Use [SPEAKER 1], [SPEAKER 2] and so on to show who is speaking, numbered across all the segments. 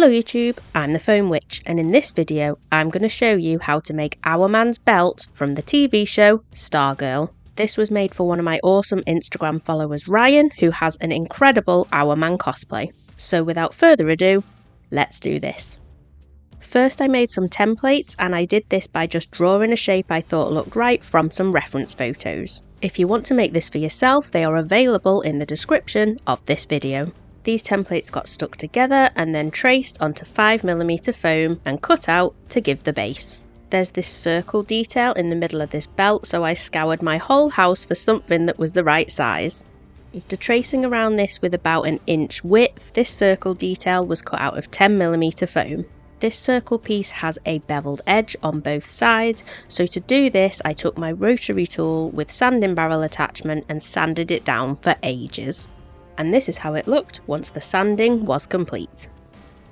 [SPEAKER 1] Hello YouTube, I'm the Foam Witch, and in this video I'm going to show you how to make Hourman's belt from the TV show Stargirl. This was made for one of my awesome Instagram followers Ryan, who has an incredible Hourman cosplay. So without further ado, let's do this. First I made some templates, and I did this by just drawing a shape I thought looked right from some reference photos. If you want to make this for yourself, they are available in the description of this video. These templates got stuck together and then traced onto 5mm foam and cut out to give the base. There's this circle detail in the middle of this belt, so I scoured my whole house for something that was the right size. After tracing around this with about an inch width, this circle detail was cut out of 10mm foam. This circle piece has a beveled edge on both sides, so to do this I took my rotary tool with sanding barrel attachment and sanded it down for ages. And this is how it looked once the sanding was complete.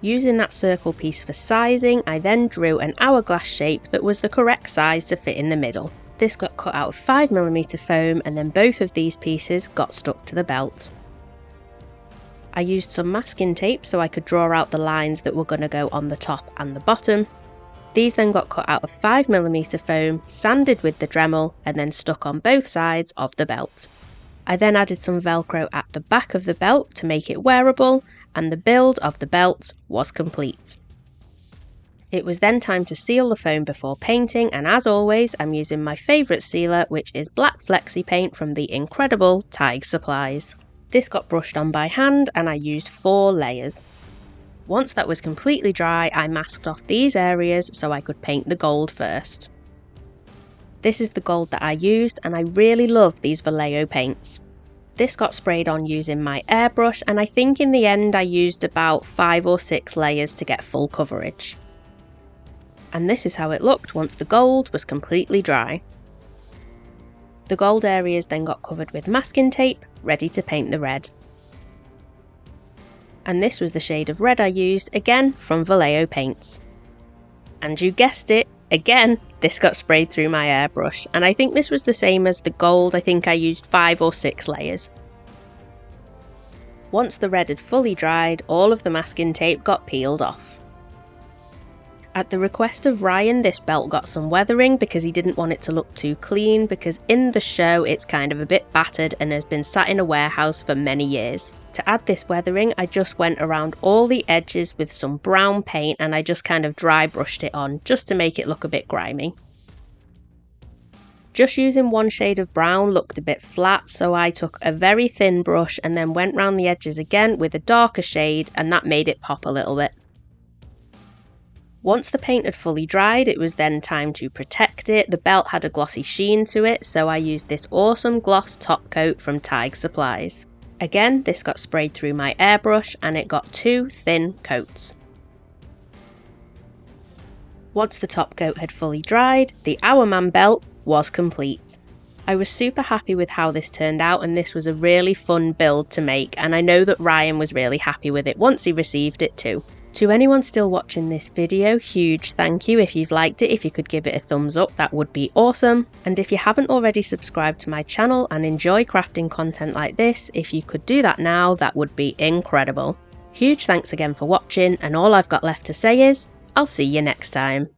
[SPEAKER 1] Using that circle piece for sizing, I then drew an hourglass shape that was the correct size to fit in the middle. This got cut out of 5mm foam, and then both of these pieces got stuck to the belt. I used some masking tape so I could draw out the lines that were going to go on the top and the bottom. These then got cut out of 5mm foam, sanded with the Dremel, and then stuck on both sides of the belt. I then added some Velcro at the back of the belt to make it wearable, and the build of the belt was complete. It was then time to seal the foam before painting, and as always I'm using my favourite sealer, which is black flexi paint from the incredible Tig Supplies. This got brushed on by hand and I used 4 layers. Once that was completely dry, I masked off these areas so I could paint the gold first. This is the gold that I used, and I really love these Vallejo paints. This got sprayed on using my airbrush, and I think in the end I used about 5 or 6 layers to get full coverage. And this is how it looked once the gold was completely dry. The gold areas then got covered with masking tape, ready to paint the red. And this was the shade of red I used, again from Vallejo paints. And you guessed it, again, this got sprayed through my airbrush, and I think this was the same as the gold. I think I used 5 or 6 layers. Once the red had fully dried, all of the masking tape got peeled off. At the request of Ryan, this belt got some weathering because he didn't want it to look too clean, because in the show it's kind of a bit battered and has been sat in a warehouse for many years. To add this weathering, I just went around all the edges with some brown paint and I just kind of dry brushed it on just to make it look a bit grimy. Just using one shade of brown looked a bit flat, so I took a very thin brush and then went round the edges again with a darker shade, and that made it pop a little bit. Once the paint had fully dried, it was then time to protect it. The belt had a glossy sheen to it, so I used this awesome gloss top coat from Tig Supplies. Again, this got sprayed through my airbrush and it got 2 thin coats. Once the top coat had fully dried, the Hourman belt was complete. I was super happy with how this turned out, and this was a really fun build to make, and I know that Ryan was really happy with it once he received it too. To anyone still watching this video, huge thank you. If you've liked it, if you could give it a thumbs up, that would be awesome. And if you haven't already subscribed to my channel and enjoy crafting content like this, if you could do that now, that would be incredible. Huge thanks again for watching, and all I've got left to say is, I'll see you next time.